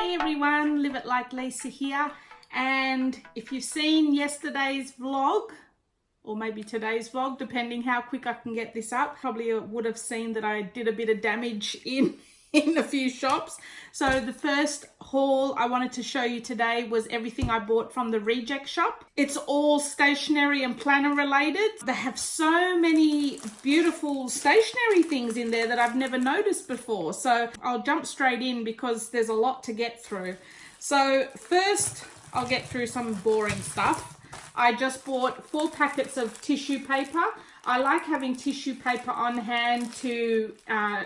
Hey everyone, Live It Like Lisa here, and if you've seen yesterday's vlog, or maybe today's vlog, depending how quick I can get this up, probably would have seen that I did a bit of damage in a few shops. So the first haul I wanted to show you today was everything I bought from the reject shop. It's all stationery and planner related. They have so many beautiful stationery things in there that I've never noticed before. So I'll jump straight in because there's a lot to get through. So first I'll get through some boring stuff. I just bought 4 packets of tissue paper. I like having tissue paper on hand to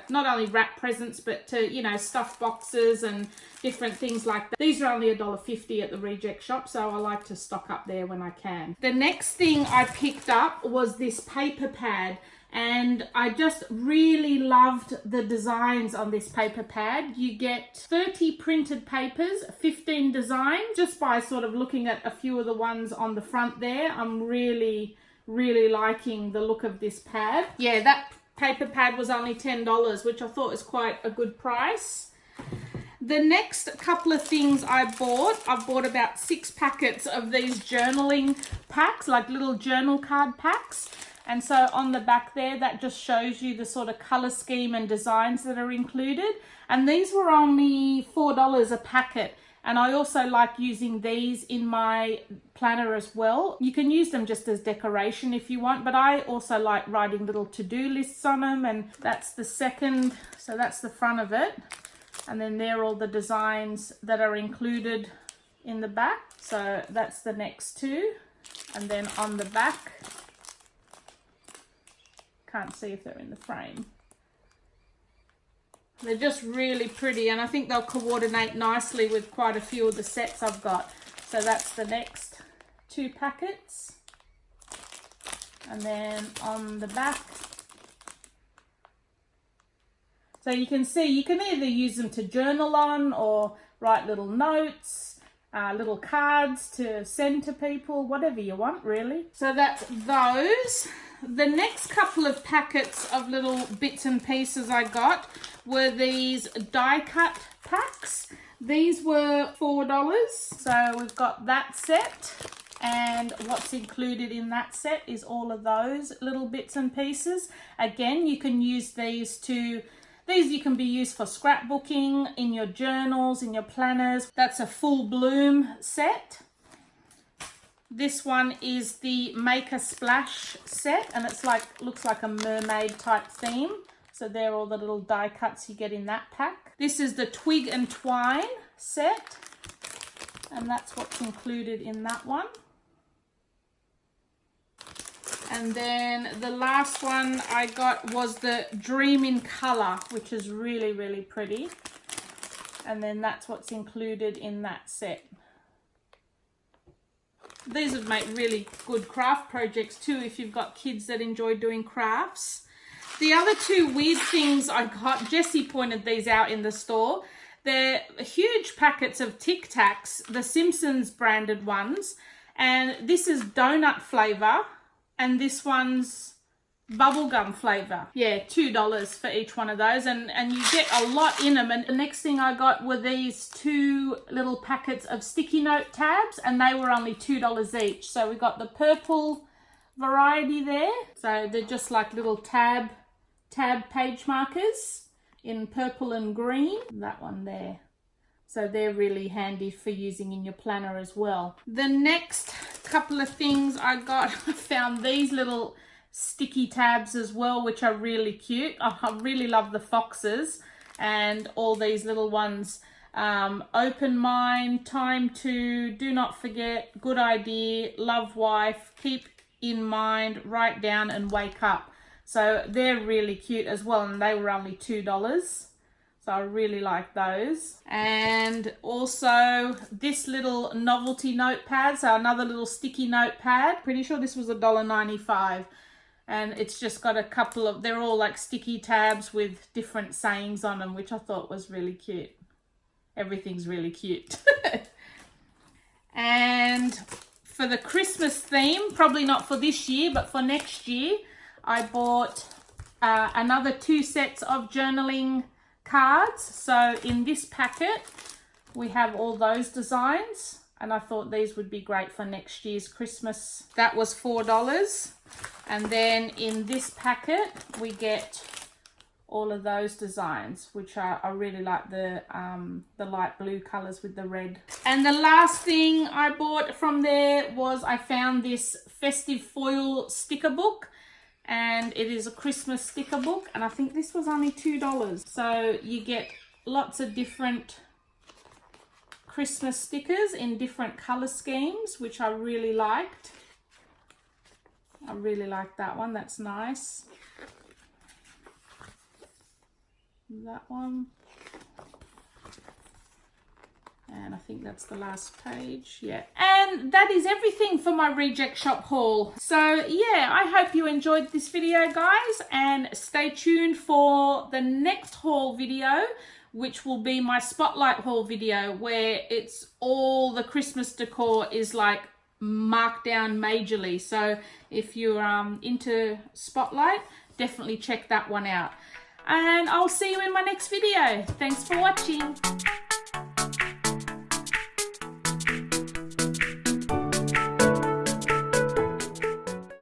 not only wrap presents, but to, you know, stuff boxes and different things like that. These are only $1.50 at the reject shop, so I like to stock up there when I can. The next thing I picked up was this paper pad, and I just really loved the designs on this paper pad. You get 30 printed papers, 15 designs. Just by sort of looking at a few of the ones on the front there, I'm really liking the look of this pad. Yeah, that paper pad was only $10, which I thought was quite a good price. The next couple of things I bought about 6 packets of these journaling packs, like little journal card packs. And so on the back there, that just shows you the sort of color scheme and designs that are included. And these were only $4 a packet. And I also like using these in my planner as well. You can use them just as decoration if you want, but I also like writing little to-do lists on them, and that's the second, so that's the front of it. And then there are all the designs that are included in the back. So that's the next 2. And then on the back, can't see if they're in the frame. They're just really pretty, and I think they'll coordinate nicely with quite a few of the sets I've got. So that's the next 2 packets. And then on the back, so you can see you can either use them to journal on or write little notes, little cards to send to people, whatever you want really. So that's those. The next couple of packets of little bits and pieces I got were these die cut packs. These were $4. So we've got that set, and what's included in that set is all of those little bits and pieces. Again, you can use these you can be used for scrapbooking, in your journals, in your planners. That's a full bloom set. This one is the Make a Splash set, and it's like, looks like a mermaid type theme. So they're all the little die cuts you get in that pack. This is the Twig and Twine set, and that's what's included in that one. And then the last one I got was the Dream in Color, which is really pretty. And then that's what's included in that set. These would make really good craft projects too if you've got kids that enjoy doing crafts. The other 2 weird things I got, Jessie pointed these out in the store. They're huge packets of Tic Tacs, the Simpsons branded ones. And this is donut flavor, and this one's bubblegum flavor. Yeah, $2 for each one of those, and you get a lot in them. And the next thing I got were these 2 little packets of sticky note tabs, and they were only $2 each. So we got the purple variety there. So they're just like little tab page markers in purple and green. That one there. So they're really handy for using in your planner as well. The next couple of things I got, I found these little sticky tabs as well, which are really cute. I really love the foxes and all these little ones. Open mind, time to, do not forget, good idea, love wife, keep in mind, write down, and wake up. So they're really cute as well, and they were only $2. So I really like those. And also this little novelty notepad, so another little sticky notepad. Pretty sure this was $1.95. And it's just got a couple of, they're all like sticky tabs with different sayings on them, which I thought was really cute. Everything's really cute. And for the Christmas theme, probably not for this year, but for next year, I bought another 2 sets of journaling cards. So in this packet, we have all those designs, and I thought these would be great for next year's Christmas. That was $4. And then in this packet we get all of those designs, which I really like the light blue colors with the red. And the last thing I bought from there was I found this Festive foil sticker book, and it is a Christmas sticker book, and I think this was only $2. So you get lots of different Christmas stickers in different color schemes, which I really liked. I really like that one. That's nice. That one. And I think that's the last page. Yeah. And that is everything for my reject shop haul. So yeah, I hope you enjoyed this video, guys, and stay tuned for the next haul video, which will be my spotlight haul video, where it's all the Christmas decor is like marked down majorly. So if you're into spotlight, definitely check that one out. And I'll see you in my next video. Thanks for watching.